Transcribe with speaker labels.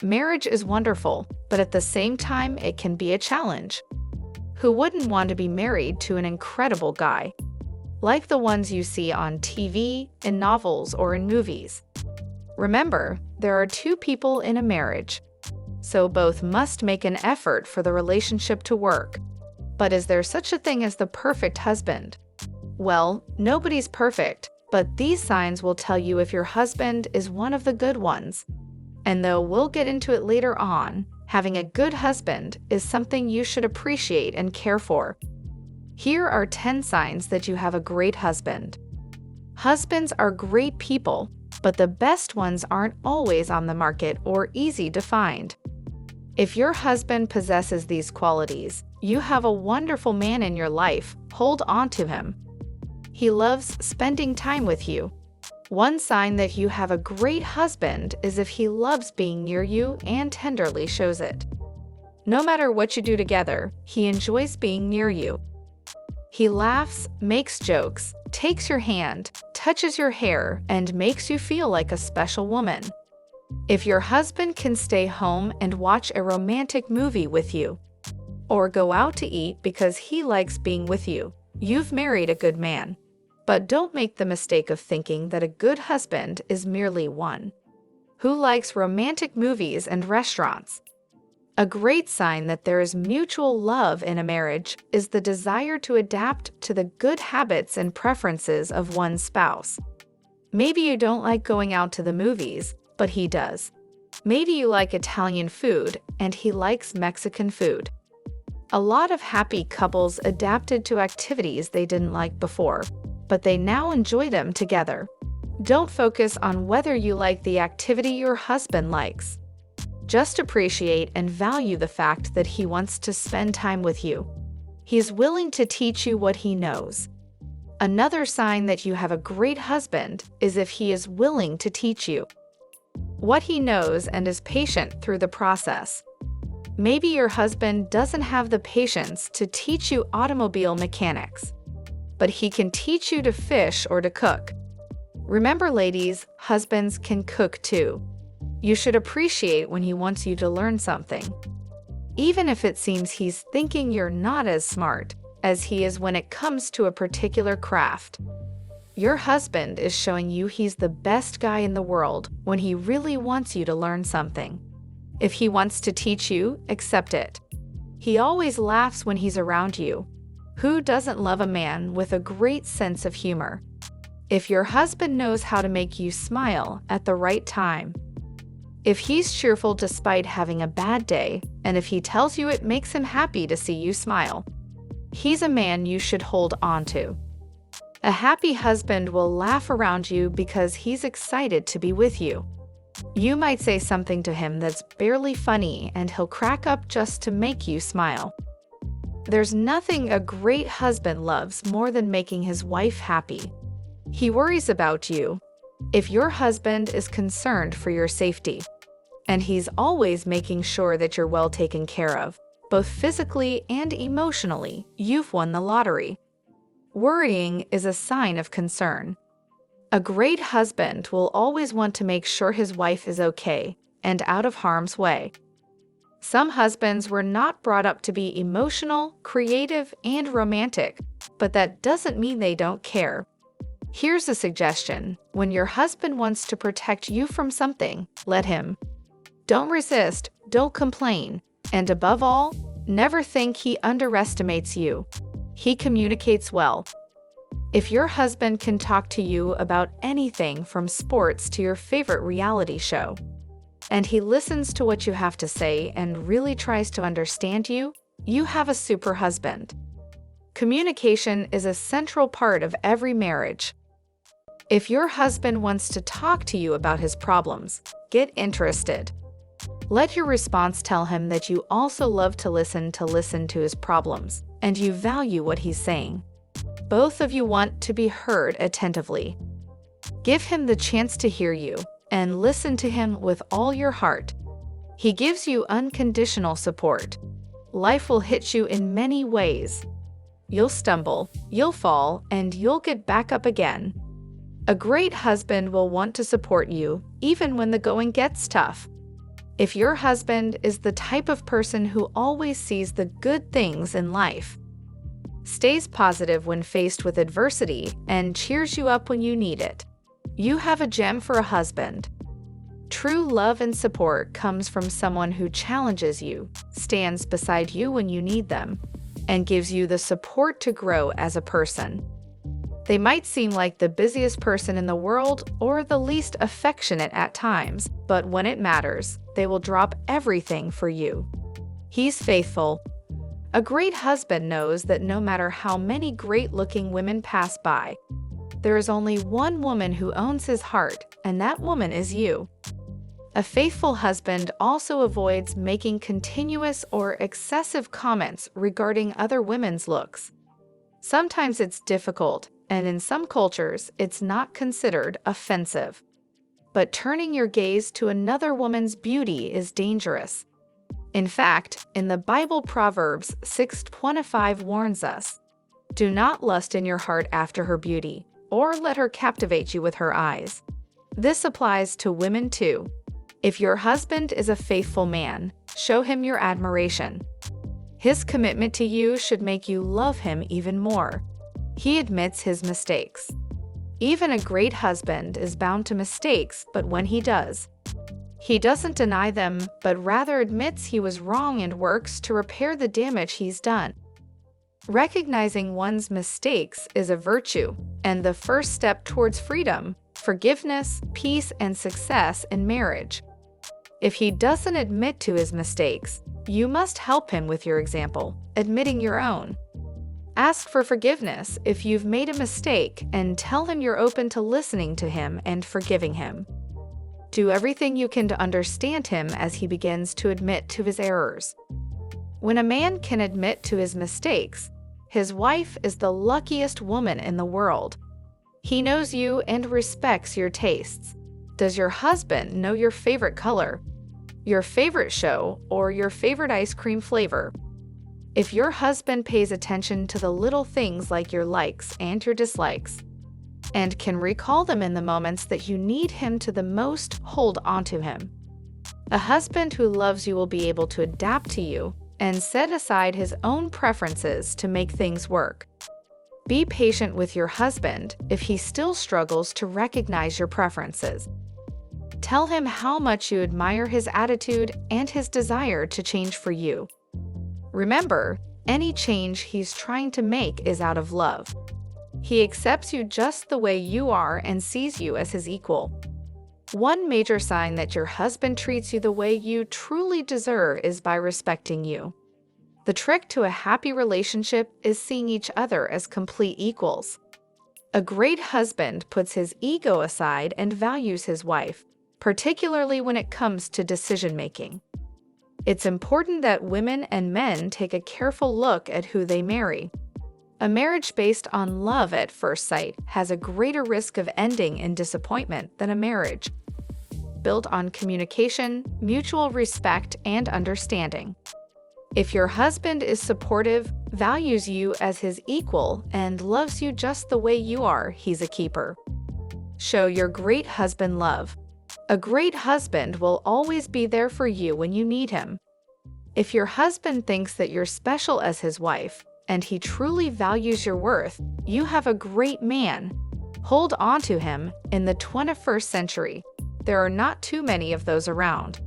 Speaker 1: Marriage is wonderful, but at the same time, it can be a challenge. Who wouldn't want to be married to an incredible guy? Like the ones you see on TV, in novels, or in movies. Remember, there are two people in a marriage, so both must make an effort for the relationship to work. But is there such a thing as the perfect husband? Well, nobody's perfect, but these signs will tell you if your husband is one of the good ones. And though we'll get into it later on, having a good husband is something you should appreciate and care for. Here are 10 signs that you have a great husband. Husbands are great people, but the best ones aren't always on the market or easy to find. If your husband possesses these qualities, you have a wonderful man in your life. Hold on to him. He loves spending time with you. One sign that you have a great husband is if he loves being near you and tenderly shows it. No matter what you do together, he enjoys being near you. He laughs, makes jokes, takes your hand, touches your hair, and makes you feel like a special woman. If your husband can stay home and watch a romantic movie with you, or go out to eat because he likes being with you, you've married a good man. But don't make the mistake of thinking that a good husband is merely one who likes romantic movies and restaurants. A great sign that there is mutual love in a marriage is the desire to adapt to the good habits and preferences of one's spouse. Maybe you don't like going out to the movies, but he does. Maybe you like Italian food, and he likes Mexican food. A lot of happy couples adapted to activities they didn't like before, but they now enjoy them together. Don't focus on whether you like the activity your husband likes. Just appreciate and value the fact that he wants to spend time with you. He's willing to teach you what he knows. Another sign that you have a great husband is if he is willing to teach you what he knows and is patient through the process. Maybe your husband doesn't have the patience to teach you automobile mechanics, but he can teach you to fish or to cook. Remember, ladies, husbands can cook too. You should appreciate when he wants you to learn something, even if it seems he's thinking you're not as smart as he is when it comes to a particular craft. Your husband is showing you he's the best guy in the world when he really wants you to learn something. If he wants to teach you, accept it. He always laughs when he's around you. Who doesn't love a man with a great sense of humor? If your husband knows how to make you smile at the right time, if he's cheerful despite having a bad day, and if he tells you it makes him happy to see you smile, he's a man you should hold on to. A happy husband will laugh around you because he's excited to be with you. You might say something to him that's barely funny and he'll crack up just to make you smile. There's nothing a great husband loves more than making his wife happy. He worries about you. If your husband is concerned for your safety, and he's always making sure that you're well taken care of, both physically and emotionally, you've won the lottery. Worrying is a sign of concern. A great husband will always want to make sure his wife is okay and out of harm's way. Some husbands were not brought up to be emotional, creative, and romantic, but that doesn't mean they don't care. Here's a suggestion. When your husband wants to protect you from something, let him. Don't resist, don't complain, and above all, never think he underestimates you. He communicates well. If your husband can talk to you about anything from sports to your favorite reality show, and he listens to what you have to say and really tries to understand you, you have a super husband. Communication is a central part of every marriage. If your husband wants to talk to you about his problems, get interested. Let your response tell him that you also love to listen to his problems, and you value what he's saying. Both of you want to be heard attentively. Give him the chance to hear you, and listen to him with all your heart. He gives you unconditional support. Life will hit you in many ways. You'll stumble, you'll fall, and you'll get back up again. A great husband will want to support you, even when the going gets tough. If your husband is the type of person who always sees the good things in life, stays positive when faced with adversity, and cheers you up when you need it, you have a gem for a husband. True love and support comes from someone who challenges you, stands beside you when you need them, and gives you the support to grow as a person. They might seem like the busiest person in the world or the least affectionate at times, but when it matters, they will drop everything for you. He's faithful. A great husband knows that no matter how many great-looking women pass by, there is only one woman who owns his heart, and that woman is you. A faithful husband also avoids making continuous or excessive comments regarding other women's looks. Sometimes it's difficult, and in some cultures, it's not considered offensive. But turning your gaze to another woman's beauty is dangerous. In fact, in the Bible, Proverbs 6:25 warns us, "Do not lust in your heart after her beauty, or let her captivate you with her eyes." This applies to women too. If your husband is a faithful man, show him your admiration. His commitment to you should make you love him even more. He admits his mistakes. Even a great husband is bound to mistakes, but when he does, he doesn't deny them, but rather admits he was wrong and works to repair the damage he's done. Recognizing one's mistakes is a virtue, and the first step towards freedom, forgiveness, peace, and success in marriage. If he doesn't admit to his mistakes, you must help him with your example, admitting your own. Ask for forgiveness if you've made a mistake and tell him you're open to listening to him and forgiving him. Do everything you can to understand him as he begins to admit to his errors. When a man can admit to his mistakes, his wife is the luckiest woman in the world. He knows you and respects your tastes. Does your husband know your favorite color, your favorite show, or your favorite ice cream flavor? If your husband pays attention to the little things like your likes and your dislikes, and can recall them in the moments that you need him to the most, hold on to him. A husband who loves you will be able to adapt to you and set aside his own preferences to make things work. Be patient with your husband if he still struggles to recognize your preferences. Tell him how much you admire his attitude and his desire to change for you. Remember, any change he's trying to make is out of love. He accepts you just the way you are and sees you as his equal. One major sign that your husband treats you the way you truly deserve is by respecting you. The trick to a happy relationship is seeing each other as complete equals. A great husband puts his ego aside and values his wife, particularly when it comes to decision-making. It's important that women and men take a careful look at who they marry. A marriage based on love at first sight has a greater risk of ending in disappointment than a marriage built on communication, mutual respect, and understanding. If your husband is supportive, values you as his equal, and loves you just the way you are, he's a keeper. Show your great husband love. A great husband will always be there for you when you need him. If your husband thinks that you're special as his wife, and he truly values your worth, you have a great man. Hold on to him. In the 21st century, there are not too many of those around.